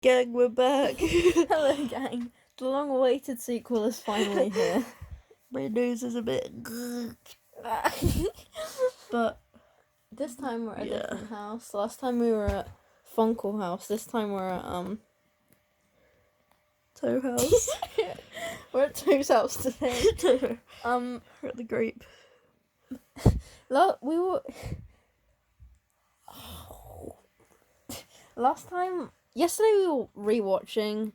Gang, we're back. Hello, gang. The long-awaited sequel is finally here. My nose is a bit... But... This time we're at a Yeah. different house. Last time we were at Funkle House. This time we're at, Toe House. we're at Toe's house today. We're at the Grape. We were... Yesterday we were rewatching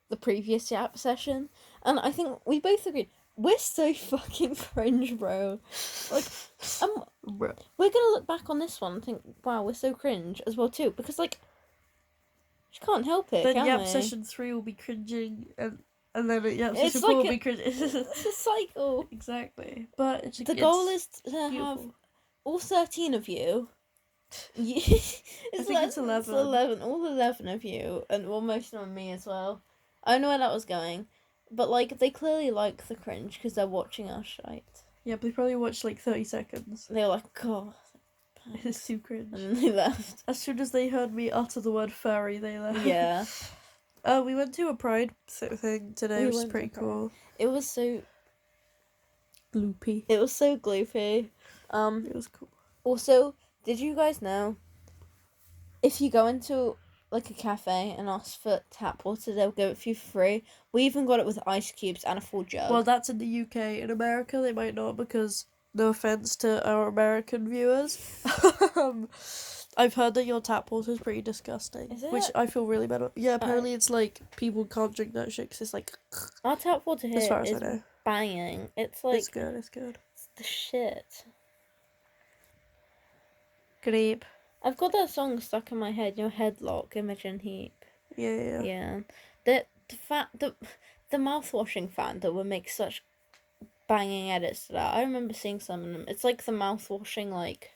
the previous Yap session, and I think we both agreed, we're so fucking cringe, bro. Like, Bro. we're gonna look back on this one and think, wow, we're so cringe as well too, because like, you can't help it, Then can Yap we? session 3 will be cringing, and then at Yap It's session 4 like will be cringing. It's a cycle. Exactly. But The goal is to beautiful. have all 13 of you. I think it's 11. It's 11. All 11 of you, and well, most of them me as well. I don't know where that was going, but like they clearly like the cringe because they're watching our shite. Yeah, but they probably watched like 30 seconds. They were like, God, It's too cringe. and then they left. As soon as they heard me utter the word furry, they left. Yeah. We went to a Pride thing today, which is pretty cool. It was so Gloopy. It was so gloopy. It was cool. Also, did you guys know, if you go into like a cafe and ask for tap water, they'll give it for you free. We even got it with ice cubes and a full jug. Well, that's in the UK. In America, they might not, because no offense to our American viewers, I've heard that your tap water is pretty disgusting. Is it? Which I feel really bad about. Yeah, apparently it's like people can't drink that shit because it's like. Our tap water here As far as I is know. banging. It's like It's good. It's good. it's the shit. Grape. I've got that song stuck in my head. Your headlock, Imogen Heap. Yeah. Yeah. The mouthwashing fandom would make such banging edits to that. I remember seeing some of them. It's like the mouthwashing like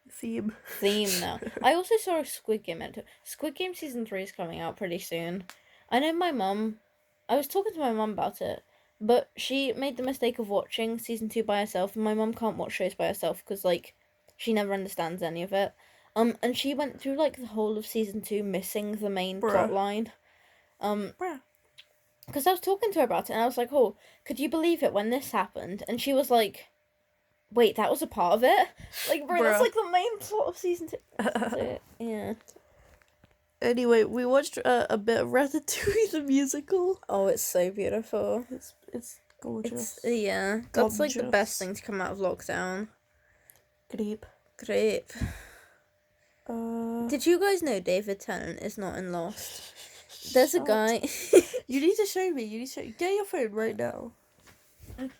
Theme now. I also saw a Squid Game edit. Squid Game season 3 is coming out pretty soon. I know I was talking to my mum about it, but she made the mistake of watching season 2 by herself, and my mum can't watch shows by herself because like she never understands any of it. And she went through like the whole of season 2 missing the main plot line. Because I was talking to her about it, and I was like, oh, could you believe it when this happened? And she was like, wait, that was a part of it? Like, bro, that's like the main plot of season 2. So, yeah. Anyway, we watched a bit of Ratatouille the musical. Oh, it's so beautiful. It's gorgeous. That's like the Gorgeous. best thing to come out of lockdown. Grape. Great. Did you guys know David Tennant is not in Lost? There's a guy. You need to show me. Get your phone right now. Okay.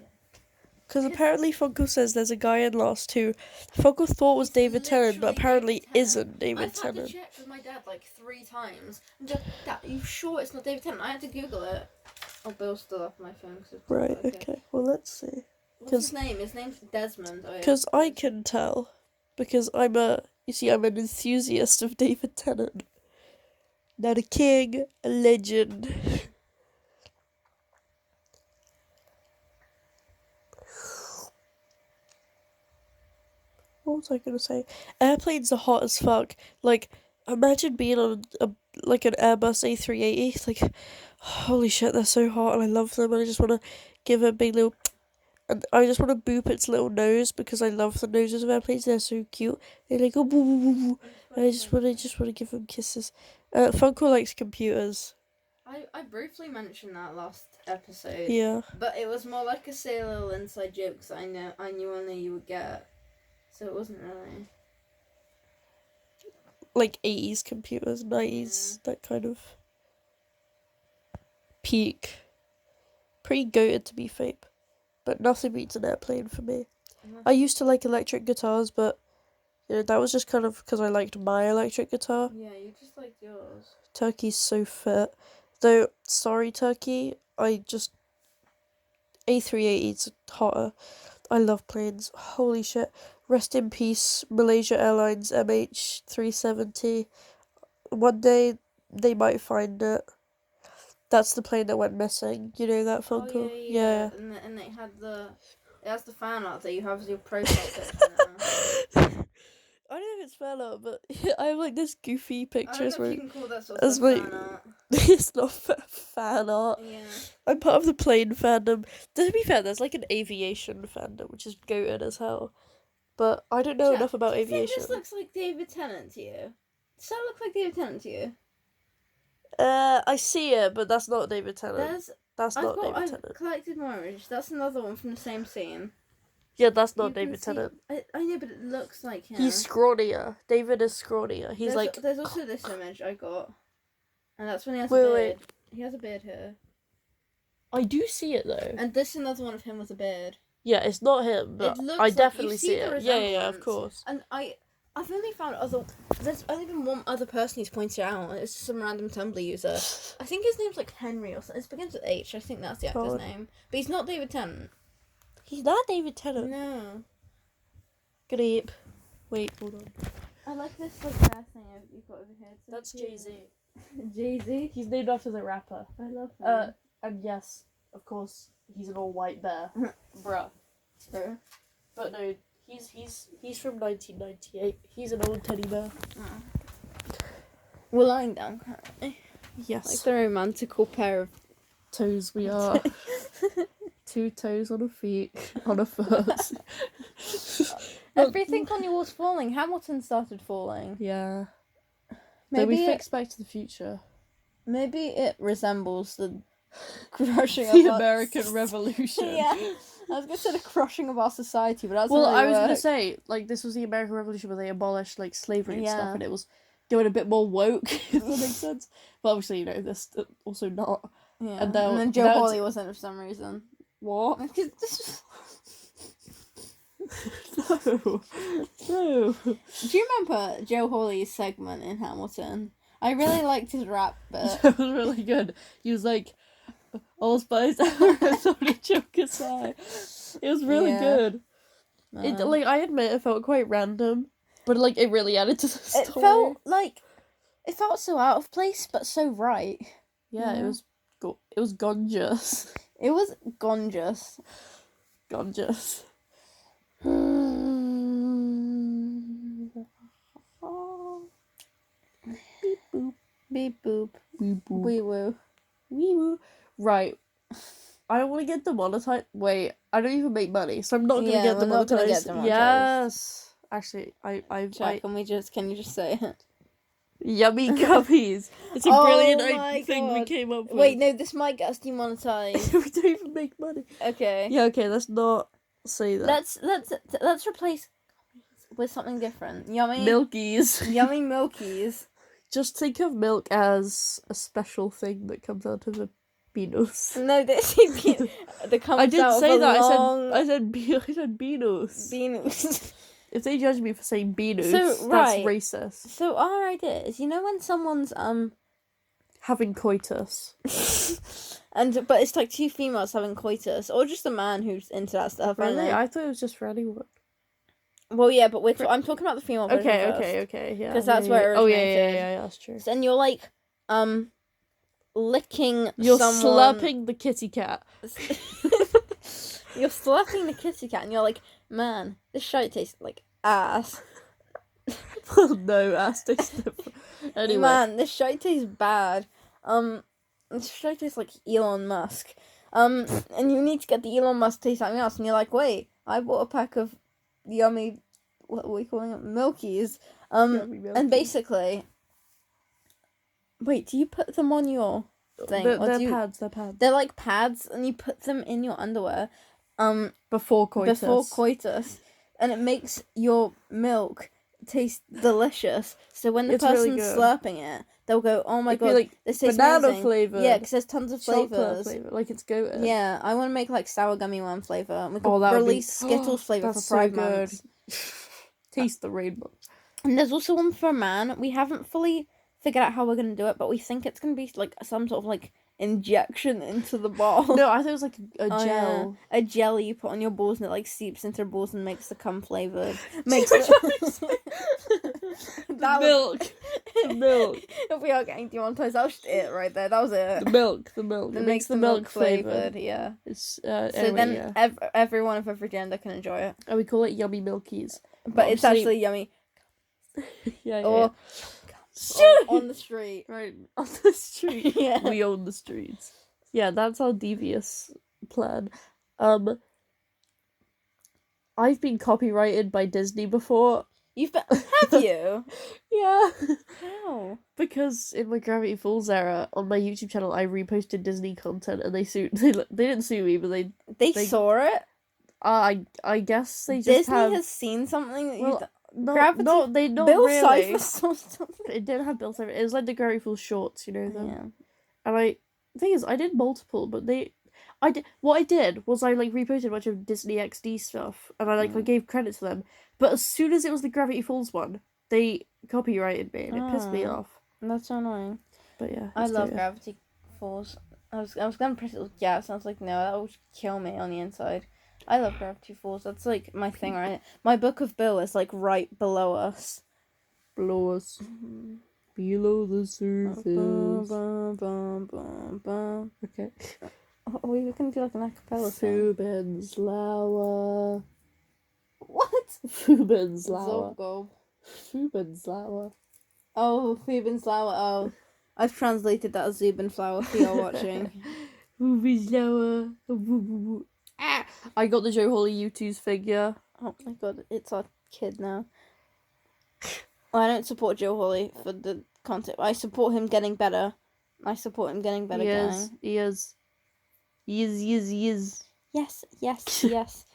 Because apparently Funko says there's a guy in Lost who Funko thought was David Tennant, but apparently isn't David Tennant. I've had to check with my dad like 3 times. And just, Dad, are you sure it's not David Tennant? I had to Google it. Oh, Bill's still up on my phone. Right, okay. Well, let's see. What's his name? His name's Desmond. Because I can tell. Because I'm an enthusiast of David Tennant. Not a king, a legend. What was I gonna say? Airplanes are hot as fuck. Like, imagine being on an Airbus A380. It's like, holy shit, they're so hot, and I love them, and I just want to give it a big little... And I just want to boop its little nose, because I love the noses of airplanes. They're so cute. They like go boo boo boo boo. And I just want to give them kisses. Funko likes computers. I briefly mentioned that last episode. Yeah. But it was more like a silly little inside joke, because I knew only you would get. So it wasn't really. Like 80s computers, 90s, that kind of peak. Pretty goated to be fake. But nothing beats an airplane for me. I used to like electric guitars, but that was just kind of because I liked my electric guitar. Yeah, you just liked yours. Turkey's so fit. Though, sorry Turkey, A380's hotter. I love planes. Holy shit. Rest in peace, Malaysia Airlines MH370. One day, they might find it. That's the plane that went missing. You know that, Funko? Oh, yeah. And it has the fan art that you have as your profile picture now. I don't it's fan art, but I have like this goofy pictures where can call that sort as my it's not fan art. Yeah. I'm part of the plane fandom. To be fair, there's like an aviation fandom, which is goated as hell. But I don't know enough about aviation. This looks like David Tennant to you? Does that look like David Tennant to you? I see it, but that's not David Tennant. That's not David Tennant. I've collected more images. That's another one from the same scene. Yeah, that's not David Tennant. I know, but it looks like him. He's scrawnier. David is scrawnier. There's also this image I got, and that's when he has a Wait, beard. wait. He has a beard here. I do see it though. And this is another one of him with a beard. Yeah, it's not him, but I definitely see it. Yeah, of course. And I've only found there's only been one other person who's pointed out, and it's some random Tumblr user. I think his name's like Henry or something. It begins with H. I think that's the actor's name. But he's not David Tennant. He's not David Tennant. No. Grape. Wait, hold on. I like this like hair thing you've got over here. That's Jay-Z. Jay-Z? He's named after the rapper. I love him. And yes, of course, he's an all-white bear. Bruh. True. But no, he's from 1998. He's an old teddy bear. We're lying down currently. Yes. Like the romantical pair of toes we are. 2 toes on a feet, on a foot. Everything on your wall's falling. Hamilton started falling. Yeah. Maybe we fixed Back to the Future. Maybe it resembles the crushing of the American Revolution. Yeah. I was gonna say the crushing of our society, but that's well, I was gonna say like this was the American Revolution where they abolished like slavery and stuff, and it was going a bit more woke. If that makes sense. But obviously, this also not. Yeah. And then Joe Hawley wasn't for some reason. What? No. No. Do you remember Joe Hawley's segment in Hamilton? I really liked his rap bit. It was really good. He was like, "All spice, sorry, joke aside." It was really good. It I admit it felt quite random, but like it really added to the story. It felt so out of place, but so right. Yeah, it was gorgeous. It was gorgeous. Gorgeous. Beep boop. Beep boop. Beep boop. Wee woo. Wee woo. Right. I don't want to get demonetized. Wait, I don't even make money, so I'm not gonna get demonetized. Yes. Actually, I Jack, can you just say it? Yummy guppies. It's a brilliant thing we came up with. Wait, no, this might get us demonetized. We don't even make money. Okay. Yeah, okay, let's not say that. Let's replace with something different. Yummy Milkies. Yummy Milkies. Just think of milk as a special thing that comes out of a penis. No, that comes I didn't out say of a that. long... I said penis. Penis. If they judge me for saying penis, that's racist. So our idea is, when someone's having coitus, but it's like 2 females having coitus, or just a man who's into that stuff. Really, I thought it was just for anyone. Well, yeah, but I'm talking about the female version first. Okay, yeah. Because that's where it originated. Yeah, that's true. And you're like, licking You're someone... slapping the kitty cat. You're slapping the kitty cat, and you're like, man, this shite tastes like ass. No, ass tastes different. Anyway. Man, this shite tastes bad. This shite tastes like Elon Musk. And you need to get the Elon Musk taste something else, and you're like, wait, I bought a pack of yummy, what are we calling it, Milkies. And basically, wait, do you put them on your thing? They're pads. They're like pads, and you put them in your underwear. Before coitus. And it makes your milk taste delicious. So when the person's really slurping it, they'll go, "Oh my god, like this tastes banana amazing." flavor. Yeah, because there's tons of Chocolate flavors. flavor, like it's goated. Yeah, I want to make like sour gummy worm flavor. We could that would release Skittles flavor for Pride Month. Taste the rainbow. And there's also one for a man. We haven't fully figured out how we're gonna do it, but we think it's gonna be like some sort of like injection into the ball. No, I thought it was like a gel. Yeah. A jelly you put on your balls and it like seeps into your balls and makes the cum flavored. Milk. If we are getting demonetized, that was it right there. That was it. The milk. It makes the milk flavored. Yeah. It's so anyway, then everyone of every gender can enjoy it. And we call it Yummy Milkies. But it's actually yummy. Yeah, Or yeah. on the street. Right, on the street. Yeah. We own the streets. Yeah, that's our devious plan. Um, I've been copyrighted by Disney before. Have you? Yeah. How? Because in my Gravity Falls era, on my YouTube channel, I reposted Disney content and they sued. They didn't sue me, but They They- saw it. I guess they just Disney have. has seen something that Well, not Gravity- not Bill really. Cipher saw something. It did have Bill Cipher. It was like the Gravity Falls shorts, you know them. Yeah. And the thing is, I did multiple, but what I did was I like reposted a bunch of Disney XD stuff, and I gave credit to them. But as soon as it was the Gravity Falls one, they copyrighted me, and it pissed me Oh. off. That's so annoying. But yeah, I it's love good. Gravity Falls. I was gonna press it with yes, and I was like, no, that would kill me on the inside. I love Gravity Falls. That's like my thing, right? My book of Bill is like right below us. Below us, below the surface. Okay. Oh, we can do like an acapella song. Fubenslauer. What? Fubenslauer. Zobgob. Fubenslauer. Oh, Fubenslauer. Oh, I've translated that as Zubenflower for you watching. Fubenslauer. Ah! I got the Joe Holly U2's figure. Oh my god, it's our kid now. I don't support Joe Hawley for the concept. I support him getting better. I support him getting better. He Gang. is. He is. He is. Yes, yes, yes.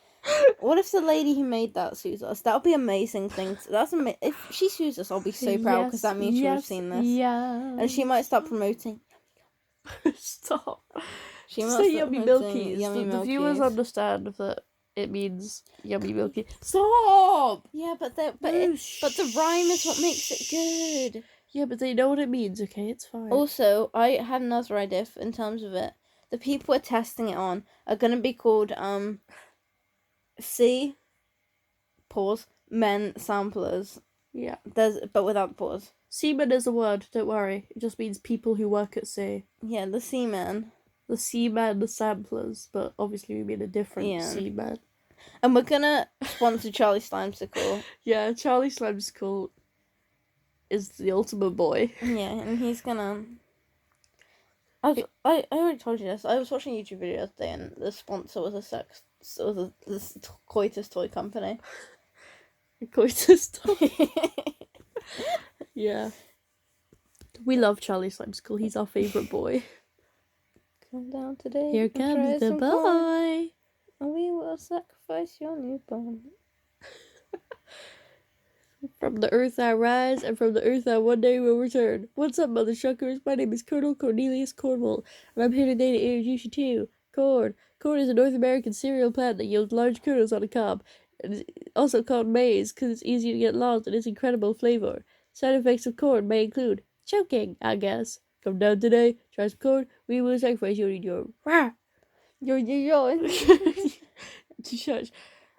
What if the lady who made that sues us? That would be an amazing thing. If she sues us, I'll be so proud because that means she would have seen this. Yeah. And she might start promoting. Stop. She Just might say start yummy promoting milkies. Yummy The viewers Milkies. understand that it means yummy milky. Stop! Yeah, but No, the rhyme is what makes it good. Yeah, but they know what it means, okay? It's fine. Also, I had another idea in terms of it. The people we're testing it on are gonna be called C pause men samplers. Yeah. But without the pause. Seaman is a word, don't worry. It just means people who work at sea. Yeah, the C-men. The seaman samplers, but obviously we mean a different Yeah. seaman. And we're gonna sponsor Charlie Slimesicle. Yeah, Charlie Slimesicle is the ultimate boy. Yeah, and he's gonna. I already told you this. I was watching a YouTube video the other day, and the sponsor was this coitus toy company. Coitus toy. Yeah. We love Charlie Slimesicle. He's our favourite boy. Come down today. Here and try comes the some corn, boy. and we will sacrifice your newborn. From the earth I rise, and from the earth I one day will return. What's up, mother shuckers? My name is Colonel Cornelius Cornwall, and I'm here today to introduce you to corn. Corn is a North American cereal plant that yields large kernels on a cob. And it's also called maize because it's easy to get lost in its incredible flavor. Side effects of corn may include choking, I guess. Come down today, try some corn, we will sacrifice you and your rah! Yo. Shush.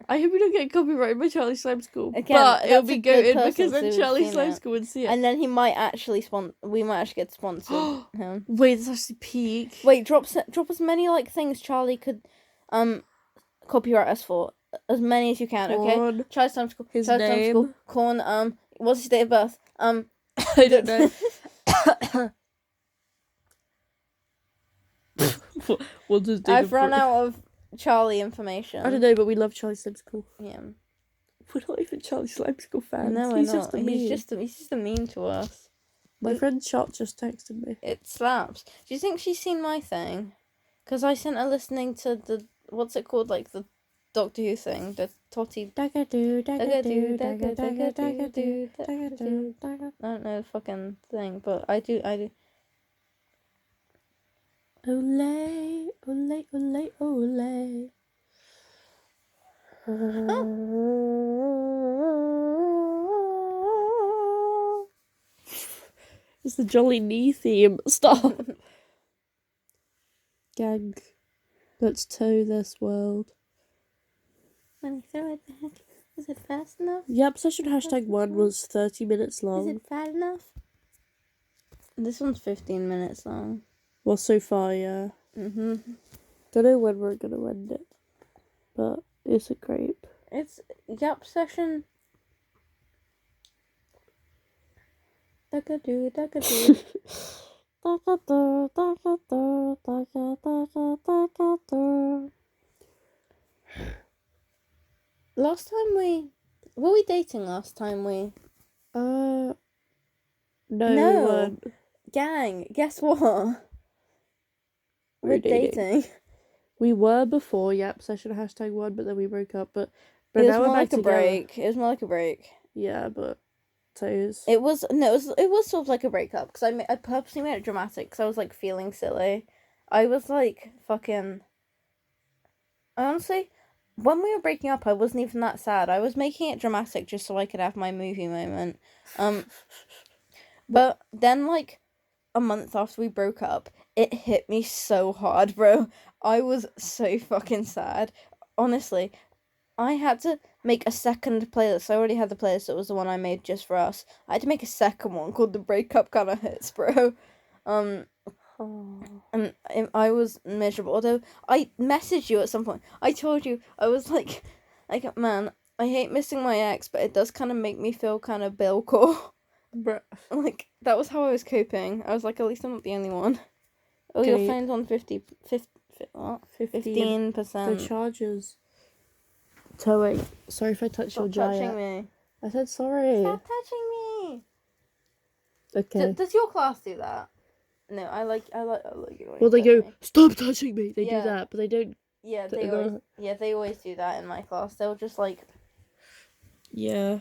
I hope we don't get copyrighted by Charlie Slimesicle. Again, But it'll that's be a good goated person because then to Charlie have seen it. Slimesicle would see it. And then he might actually we might actually get sponsored. him. Wait, that's actually peak. Wait, drop as many like things Charlie could copyright us for. As many as you can, okay? Corn. Charlie Slimesicle. His Charlie name. Slimesicle. Corn, what's his date of birth? I don't know. What's his date I've of run birth? out of Charlie information. I don't know, but we love Charlie Slimesicle. Yeah. We're not even Charlie Slimesicle fans. No, we're He's not. just a meme. He's just a meme to us. My friend Shot just texted me. It slaps. Do you think she's seen my thing? Because I sent her listening to the what's it called, like the Doctor Who thing, the Totty. Dagadoo, Dagadoo, dagadoo, dagadoo, dagadoo, dagadoo, dagadoo, dagadoo. I don't know the fucking thing, but I do. Ole, ole, ole, ole. It's the Jolly Knee theme. Stop. Gang. Let's tow this world. When you throw it back, is it fast enough? Yep, session #1 was 30 minutes Is long. it fat enough? This one's 15 minutes long. Well, so far, yeah. Don't know when we're gonna end it. But it's a grape. It's Yap session. Duckadoo, duckadoo. Last time were we dating last time we? No, we No. weren't. Gang, guess what? We're dating. We were before, yep, session #1, but then we broke up. But It was now we're more back like a together. break. It was more like a break. Yeah, but toes. It was sort of like a breakup because I purposely made it dramatic because I was like feeling silly. I was like fucking. Honestly, when we were breaking up, I wasn't even that sad. I was making it dramatic just so I could have my movie moment. But then like a month after we broke up, it hit me so hard, bro. I was so fucking sad. Honestly, I had to make a second playlist. I already had the playlist that was the one I made just for us. I had to make a second one called The Breakup Kinda Hits, bro. And I was miserable. Although I messaged you at some point. I told you I was like, man, I hate missing my ex, but it does kind of make me feel kind of Billcore. Bruh. Like that was how I was coping. I was like, at least I'm not the only one. Oh, your phone's on 15%. The charges. Toey, sorry if I touched your Stop giant. touching me. I said sorry. Stop touching me. Okay. Does your class do that? No, I like you. Well, they go, stop touching me. They do Yeah. that, but they don't. Yeah, They they always do that in my class. They'll just like. Yeah.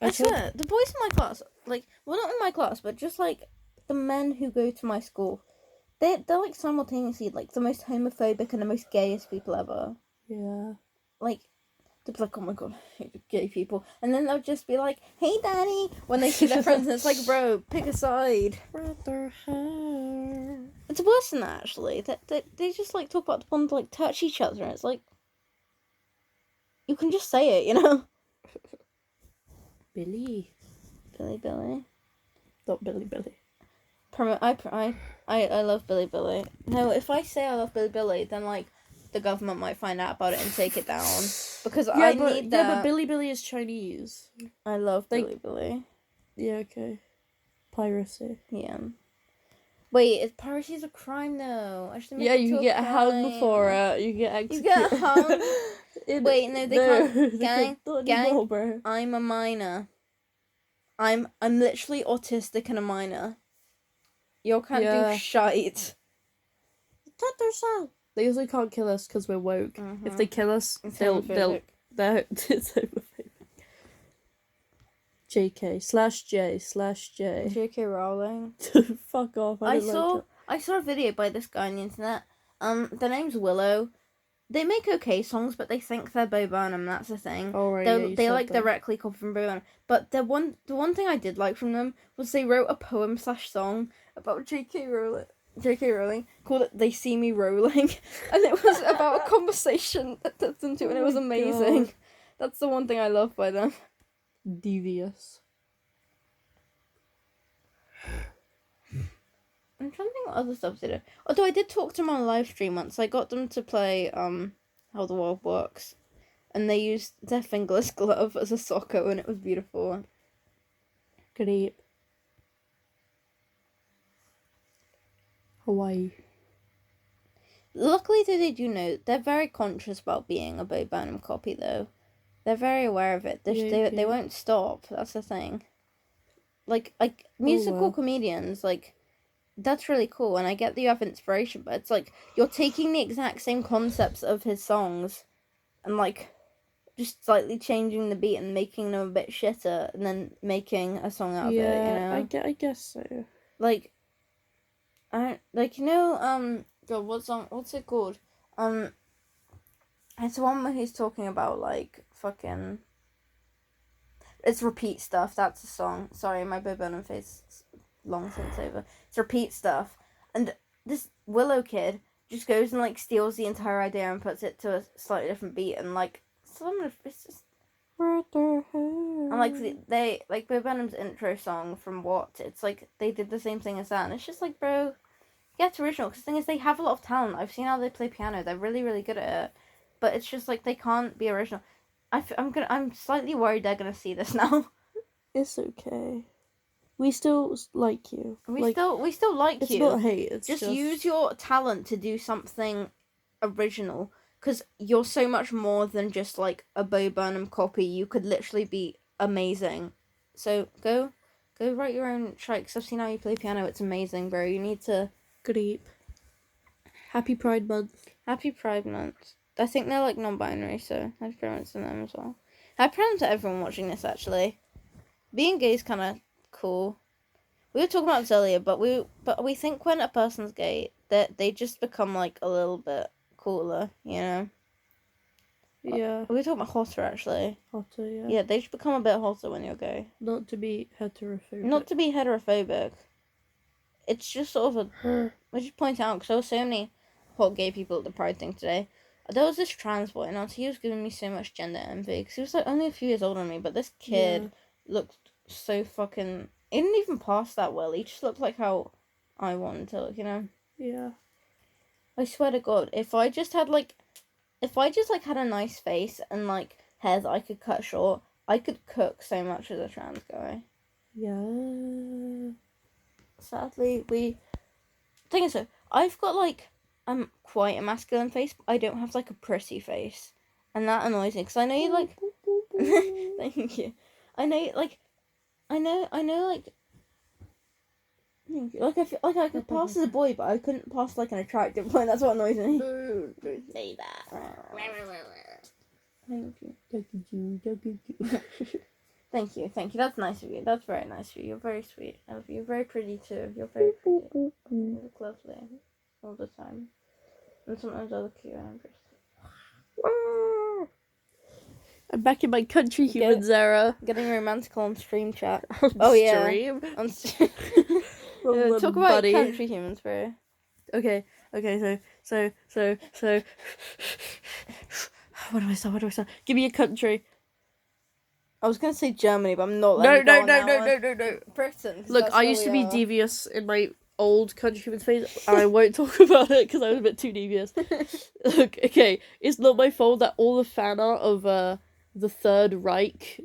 I swear, the boys in my class, like, well, not in my class, but just like the men who go to my school, they're like simultaneously like the most homophobic and the most gayest people ever. Yeah. Like, they'll be like, oh my god, I hate gay people, and then they'll just be like, hey, daddy, when they see their friends, and it's like, bro, pick a side. It's worse than that, actually. They just like talk about the one to like touch each other, and it's like, you can just say it, you know. Billy. Billy. Not Billy. I love Billy. No, if I say I love Billy, then like the government might find out about it and take it down because I need that. Yeah, but Billy is Chinese. I love Billy. Yeah, okay. Piracy. Yeah. Wait, piracy is a crime though. I should make it you to get a hung for crime. it. You get executed. You get hung. Wait, no, they can't. Gang, not anymore, bro. I'm a minor. I'm literally autistic and a minor. You can't do shite. They usually can't kill us because we're woke. Mhm. If they kill us, It's they're homophobic. it's homophobic. JK/J/J. J.K. Rowling. Fuck off. I saw a video by this guy on the internet. Their name's Willow. They make okay songs, but they think they're Bo Burnham. That's the thing. Oh, right, They like directly come from Bo Burnham. But the one thing I did like from them was they wrote a poem/song about J.K. Rowling called it "They See Me Rolling," and it was about a conversation that turns into, and it was amazing. God. That's the one thing I love by them. Devious. I'm trying to think what other stuff they did. Although I did talk to them on a live stream once. I got them to play How the World Works, and they used their fingerless glove as a socko, and it was beautiful. Great. Hawaii. Luckily, though, they do know they're very conscious about being a Bo Burnham copy, though. They're very aware of it. They won't stop. That's the thing. Like musical comedians, like, that's really cool, and I get that you have inspiration, but it's like you're taking the exact same concepts of his songs and like just slightly changing the beat and making them a bit shitter and then making a song out of it, you know? I guess so. Like, God, what's it called? It's the one where he's talking about like fucking, it's Repeat Stuff. That's the song. Sorry, my Bo Burnham face long since over. It's Repeat Stuff, and this Willow kid just goes and like steals the entire idea and puts it to a slightly different beat, and like it's just. And like they like Bo Burnham's intro song from What, it's like they did the same thing as that, and it's just like, bro, get original. Because the thing is, they have a lot of talent. I've seen how they play piano. They're really really good at it, but it's just like they can't be original. I'm slightly worried they're gonna see this now. It's okay. We still like you. We still like it's you. not hate. It's just use your talent to do something original, because you're so much more than just like a Bo Burnham copy. You could literally be amazing. So go write your own track. Because I've seen how you play piano. It's amazing, bro. You need to. Great. Happy Pride Month. Happy Pride Month. I think they're like non-binary, so happy Pride Month to them as well. Happy Pride Month to everyone watching this. Actually, being gay is kind of cool. We were talking about this earlier, but we think when a person's gay, that they just become like a little bit cooler, you know. Yeah. We were talking about hotter actually. Hotter, yeah. Yeah, they just become a bit hotter when you're gay. Not to be heterophobic. Not to be heterophobic. It's just sort of a. I just point out because there were so many hot gay people at the Pride thing today. There was this trans boy, and he was giving me so much gender envy because he was like only a few years older than me, but this kid looked so fucking. He didn't even pass that well. He just looked like how I wanted to look, you know. Yeah. I swear to God, if I just had had a nice face and like hair that I could cut short, I could cook so much as a trans guy. Yeah. Sadly, thing is, though, I've got like quite a masculine face, but I don't have like a pretty face, and that annoys me because I know you like. Thank you. I know like. I know like. Thank you. Like I feel like I could pass as a boy, but I couldn't pass like an attractive boy. That's what annoys me. Don't say that. Thank you. Thank you. Thank you. That's nice of you. That's very nice of you. You're very sweet. I love you. You're very pretty too. You're very pretty. You look lovely all the time. And sometimes I look at you and I'm just. I'm back in my country humans era. Getting romantical on stream chat. Stream? On Well, talk about country humans, bro. Okay, so what do I start? Give me a country. I was gonna say Germany, but I'm not. No. Britain. Look, I used to be devious in my old country human phase, and I won't talk about it because I was a bit too devious. Look, okay, it's not my fault that all the fan art of the Third Reich,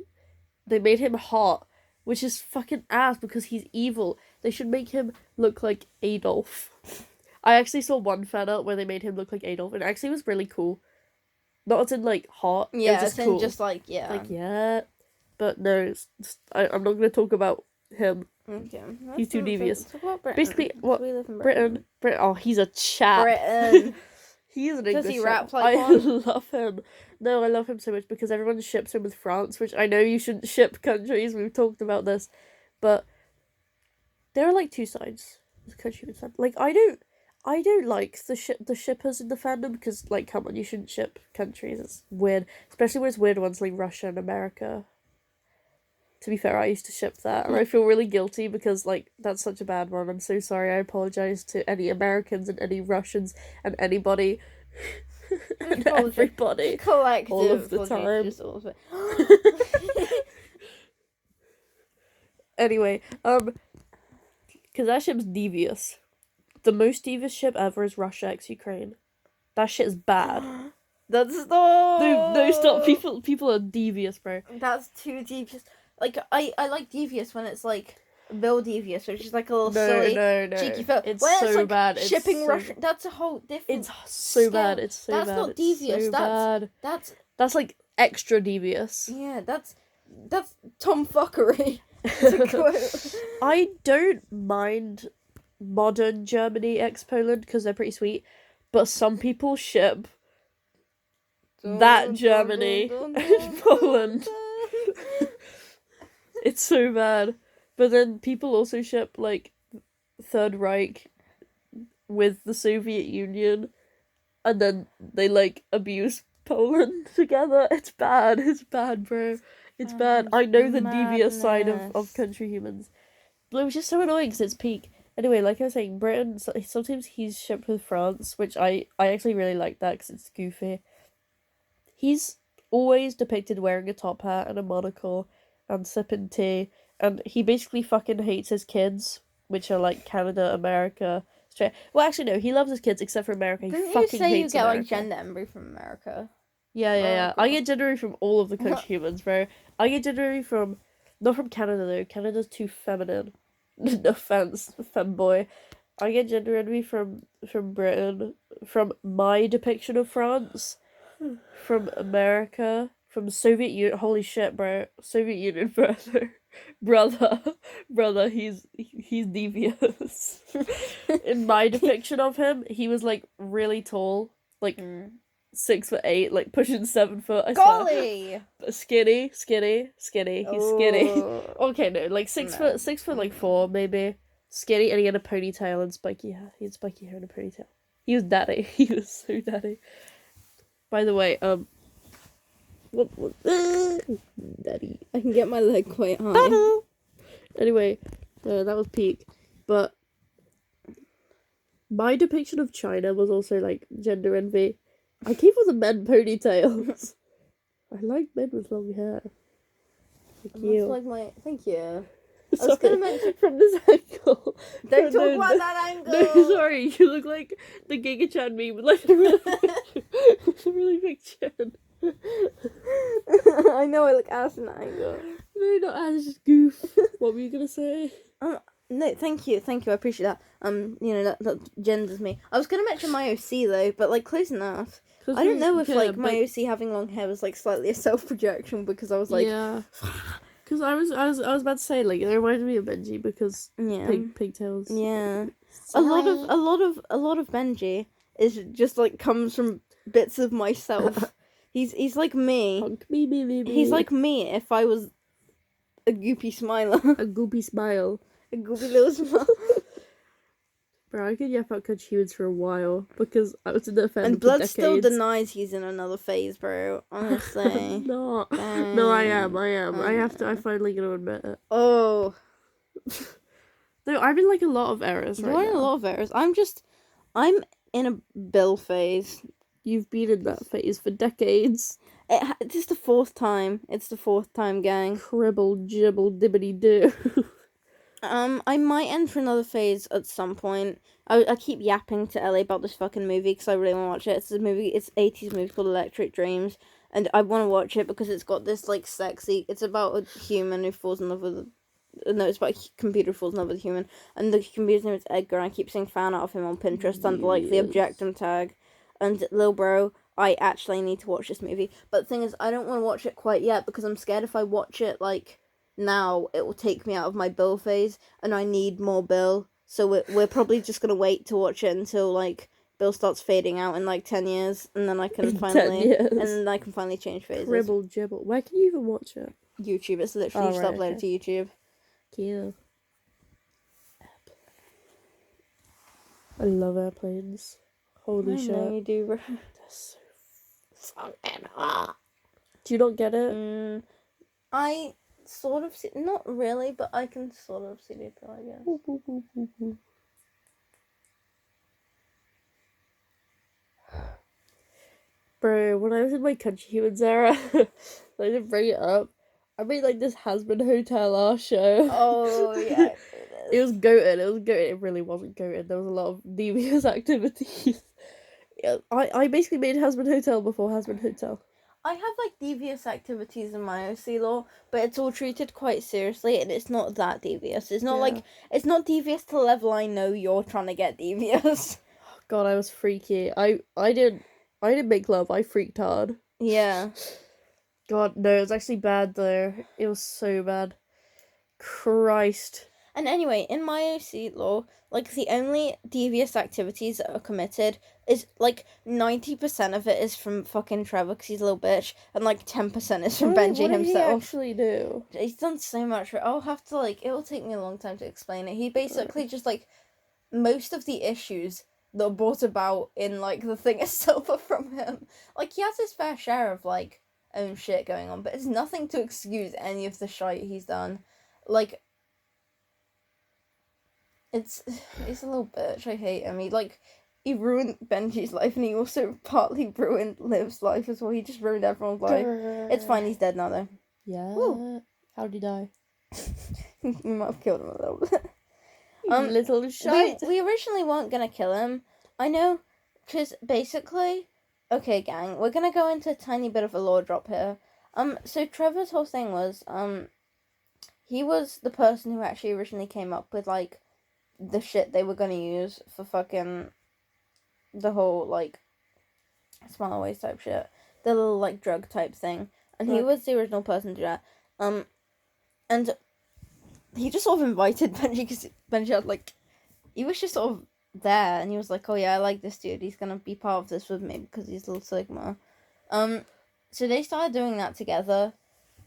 they made him hot, which is fucking ass because he's evil. They should make him look like Adolf. I actually saw one fan art where they made him look like Adolf, and it actually was really cool. Not as in like hot, Yeah, it was just cool. Just like yeah. Like yeah, but no, I'm not gonna talk about him. Okay. He's too devious. Talk about Britain. Basically, what We live in Britain? Oh, he's a chap. Britain. He's an Does English he chap. rap like I one? love him. No, I love him so much because everyone ships him with France, which I know you shouldn't ship countries. We've talked about this, but there are like two sides of the country fandom. Like I don't like the shippers in the fandom because like come on, you shouldn't ship countries. It's weird, especially when it's weird ones like Russia and America. To be fair, I used to ship that, and I feel really guilty because, like, that's such a bad one. I'm so sorry. I apologize to any Americans and any Russians and anybody and everybody Collective. all of the time. Anyway, because that ship's devious. The most devious ship ever is Russia x Ukraine. That shit is bad. That's stop. No, stop. People are devious, bro. That's too devious. Like I like devious when it's like Bill Devious, which is like a little silly, cheeky film. It's when so it's, like, bad. Shipping Russian. That's a whole different. It's so scale. bad. It's so that's bad. That's not it's devious. So bad. That's like extra devious. Yeah, that's Tom fuckery. I don't mind modern Germany x Poland because they're pretty sweet, but some people ship that Germany and Poland. It's so bad. But then people also ship, like, Third Reich with the Soviet Union, and then they, like, abuse Poland together. It's bad. It's bad, bro. It's bad. I know the devious side of country humans. But it was just so annoying because it's peak. Anyway, like I was saying, Britain, sometimes he's shipped with France, which I actually really like that because it's goofy. He's always depicted wearing a top hat and a monocle and sipping tea, and he basically fucking hates his kids, which are like Canada, America, Australia. Well, actually no, he loves his kids except for America. He Didn't fucking you say hates you get America. like gender envy from America? Yeah. cool. I get gender envy from all of the country humans, bro. I get gender envy from not from Canada though. Canada's too feminine. No offense, femboy. I get gender envy from Britain, from my depiction of France, from America, from Soviet Union. Holy shit, bro! Soviet Union brother, brother, brother. He's devious. In my depiction of him, he was like really tall, like Mm. 6'8", like pushing 7 foot. I swear. Golly! But skinny. He's skinny. Oh. Okay, no, like 6 foot, No. 6 foot, like 4 maybe. Skinny, and he had a ponytail and spiky hair. He had spiky hair and a ponytail. He was daddy. He was so daddy. By the way, what daddy. I can get my leg quite high. Daddy. Anyway, that was peak. But my depiction of China was also like gender envy. I keep all the men ponytails. I like men with long hair. Thank That's you. like my. Thank you. I Sorry, was gonna mention. from this angle. Don't No, talk about that angle! No, sorry, you look like the Giga Chan meme with like a really, with a really big chin. I know I look ass in that angle. No, not as just goof. What were you gonna say? No, thank you, I appreciate that. You know that genders me. I was gonna mention my OC though, but like close enough. I don't know if like my OC having long hair was like slightly a self projection because I was like, yeah, because I was about to say like it reminded me of Benji because yeah, pigtails. yeah. A lot of Benji is just like comes from bits of myself. He's like me. Hunk me. He's like me if I was a goopy smiler, a goopy smile. a goopy little smile. Bro, I could yap out Country Humans for a while because I was in the fandom And for Blood decades. still denies he's in another phase, bro. Honestly. No, Dang. no, I am. I have to. I finally gonna admit it. Oh. No, I'm in like a lot of errors right You're in now. a lot of errors. I'm in a Bill phase. You've been in that phase for decades. It's the fourth time. It's the fourth time, gang. Cribble, jibble, dibbity do. I might enter another phase at some point. I keep yapping to Ellie about this fucking movie because I really want to watch it. It's a movie. It's 80s movie called Electric Dreams, and I want to watch it because it's got this like sexy. It's about a human who falls in love with. No, it's about a computer who falls in love with a human, and the computer's name is Edgar. And I keep seeing fan art of him on Pinterest under like the Yes. Objectum tag, and lil bro, I actually need to watch this movie. But the thing is, I don't want to watch it quite yet because I'm scared if I watch it like now, it will take me out of my Bill phase, and I need more Bill. So we're probably just gonna wait to watch it until like Bill starts fading out in like 10 years, and then I can In 10 finally years. and then I can finally change phases. Cribble, jibble. Where can you even watch it? YouTube. It's literally Oh, just right, uploaded to YouTube. Cute. I love airplanes. Holy I shit. know you do, bro. They're so fucking hot. Do you not get it? I sort of see, not really, but I can sort of see the appeal, I guess. Boop, boop, boop, boop, boop. Bro, when I was in my Country Humans era, I didn't bring it up. I made like this Has-Been Hotel our show. Oh yeah. It was goated. It really wasn't goated. There was a lot of devious activities. Yeah, I basically made Has-Been Hotel before Has-Been Hotel. I have like devious activities in my OC law, but it's all treated quite seriously, and it's not that devious. It's not Yeah. like it's not devious to the level I know you're trying to get devious. God, I was freaky. I didn't make love. I freaked hard. Yeah. God, no, it was actually bad though. It was so bad. Christ. And anyway, in my OC law, like the only devious activities that are committed is like 90% of it is from fucking Trevor because he's a little bitch, and like 10% is from Benji What did himself. he actually do? He's done so much. I'll have to like. It will take me a long time to explain it. He basically just like most of the issues that are brought about in like the thing itself are from him. Like he has his fair share of like own shit going on, but it's nothing to excuse any of the shite he's done. Like he's a little bitch. I hate him. He ruined Benji's life, and he also partly ruined Liv's life as well. He just ruined everyone's life. It's fine. He's dead now though. Yeah. Woo. How'd he die? We might have killed him a little bit. Little shite. We originally weren't gonna kill him. I know, because basically, okay, gang, we're gonna go into a tiny bit of a lore drop here. So Trevor's whole thing was, he was the person who actually originally came up with like the shit they were gonna use for fucking the whole like small waste type shit, the little like drug type thing, and he Right. was the original person to do that. And he just sort of invited Benji because Benji had like, he was just sort of there, and he was like, "Oh yeah, I like this dude. He's gonna be part of this with me because he's Little Sigma." So they started doing that together,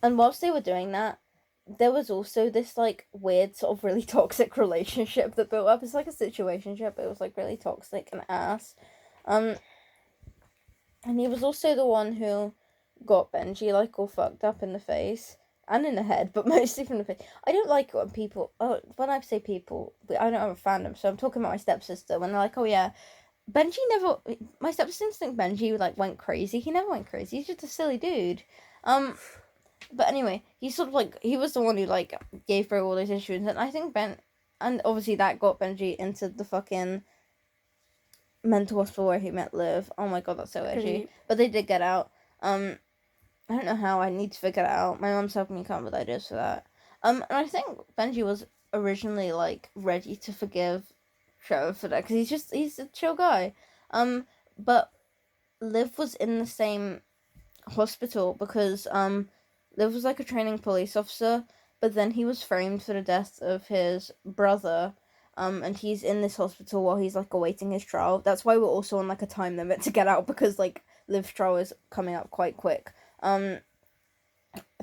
and whilst they were doing that, there was also this like weird sort of really toxic relationship that built up. It's like a situationship, but it was like really toxic and ass. And he was also the one who got Benji like all fucked up in the face and in the head, but mostly from the face. I don't like it when people. Oh, when I say people, I don't have a fandom, so I'm talking about my stepsister. When they're like, "Oh yeah, Benji never." My stepsisters think Benji like went crazy. He never went crazy. He's just a silly dude. But anyway, he sort of like he was the one who like gave Bro all those issues, and I think and obviously that got Benji into the fucking mental hospital where he met Liv. Oh my god, that's so edgy. Great. But they did get out. I don't know how. I need to figure it out. My mom's helping me come up with ideas for that. And I think Benji was originally like ready to forgive Trevor for that because he's a chill guy. But Liv was in the same hospital because Liv was like a training police officer, but then he was framed for the death of his brother. And he's in this hospital while he's like awaiting his trial. That's why we're also on like a time limit to get out because like Liv's trial is coming up quite quick. Don't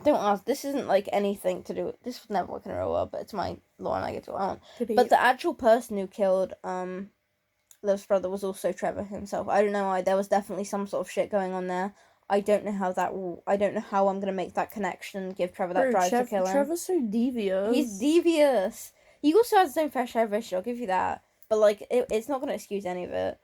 ask. This isn't like anything to do with. This would never work in a real world, but it's my law and I get to what I want. But the actual person who killed Liv's brother was also Trevor himself. I don't know why. There was definitely some sort of shit going on there. I don't know how that will. I don't know how I'm gonna make that connection and give Trevor that Bro, drive to kill him. Trevor's so devious. He's devious. He also has his own fair share of issues. I'll give you that. But like, it's not gonna excuse any of it.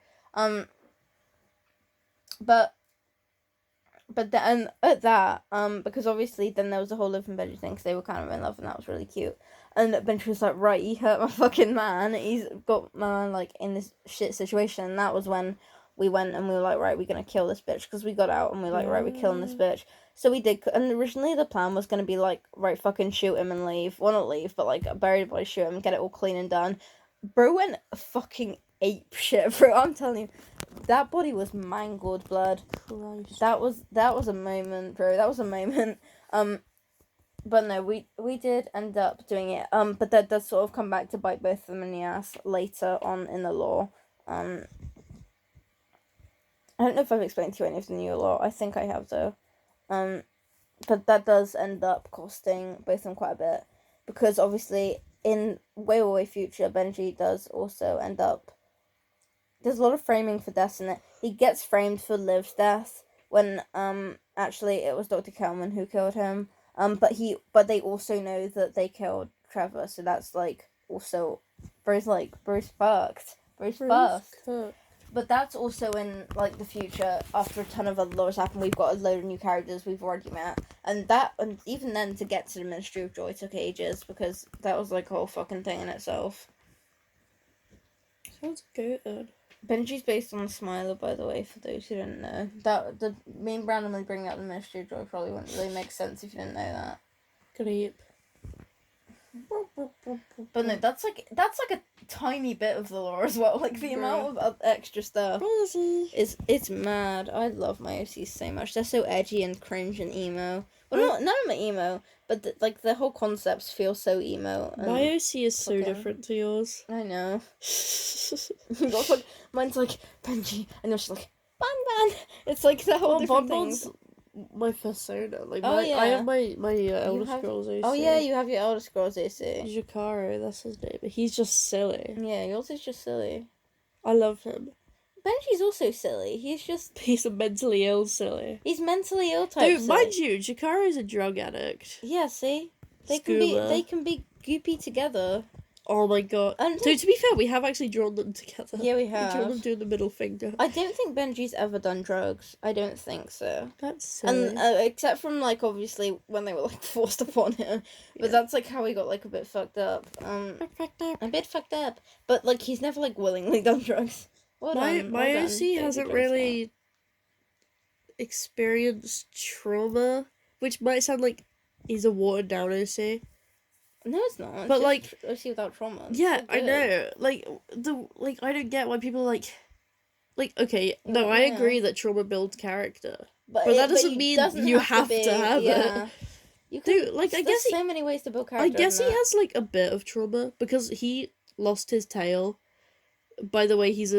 But then at that, because obviously then there was a whole Liv and Benji thing because they were kind of in love and that was really cute. And Benji was like, right, he hurt my fucking man. He's got my man like in this shit situation. And that was when we went and we were like, right, we're gonna kill this bitch because we got out and we were like, right, we're killing this bitch. So we did, and originally the plan was gonna be like, right, fucking shoot him and leave. Well, not leave, but like bury the body, shoot him, get it all clean and done. Bro went fucking ape shit, bro. I'm telling you, that body was mangled, blood. Christ. That was a moment, bro. That was a moment. But no, we did end up doing it. But that does sort of come back to bite both of them in the ass later on in the law. I don't know if I've explained to you any of the new law. I think I have though. But that does end up costing both of them quite a bit because obviously in way, way, way future, Benji does also end up. There's a lot of framing for deaths in it. He gets framed for Liv's death when actually it was Dr. Kelman who killed him. But they also know that they killed Trevor, so that's like also Bruce fucked. Bruce fucked. But that's also in like the future after a ton of other laws happen. We've got a load of new characters we've already met, and even then to get to the Ministry of Joy took ages because that was like a whole fucking thing in itself. Sounds good. Benji's based on Smiler, by the way, for those who didn't know. That the main randomly bringing up the Ministry of Joy probably wouldn't really make sense if you didn't know that. Great. But no, that's like a tiny bit of the lore as well. Like the amount of extra stuff it's mad. I love my OCs so much. They're so edgy and cringe and emo. Well, none of them are emo, but the whole concepts feel so emo. And my OC is so different to yours. I know. Mine's like Benji, and yours is like Ban. It's like the whole different things. My persona. Like I have my Elder Scrolls OC. Oh yeah, you have your Elder Scrolls OC. Jakaro, that's his name. But he's just silly. Yeah, yours is just silly. I love him. Benji's also silly. He's a mentally ill silly. He's mentally ill type. Dude, mind you, Jakaro's a drug addict. Yeah, see? They can be goopy together. Oh my god. Dude, to be fair, we have actually drawn them together. Yeah, we have. We drawn them doing the middle finger. I don't think Benji's ever done drugs. I don't think so. That's silly. And except from like obviously when they were like forced upon him, but that's like how he got like a bit fucked up. A bit fucked up. But like he's never like willingly done drugs. My OC hasn't really experienced trauma, which might sound like he's a watered down OC. No, it's not. It's But, just like, OC without trauma. It's yeah, so I good. know. Like, I don't get why people like, okay, no, I Yeah. agree that trauma builds character. But it- that doesn't it mean doesn't you have have be, to have yeah. it. You can, Dude, like, I there's guess so many ways to build I character. guess he in it. has, like, a bit of trauma because he lost his tail. By the way, he's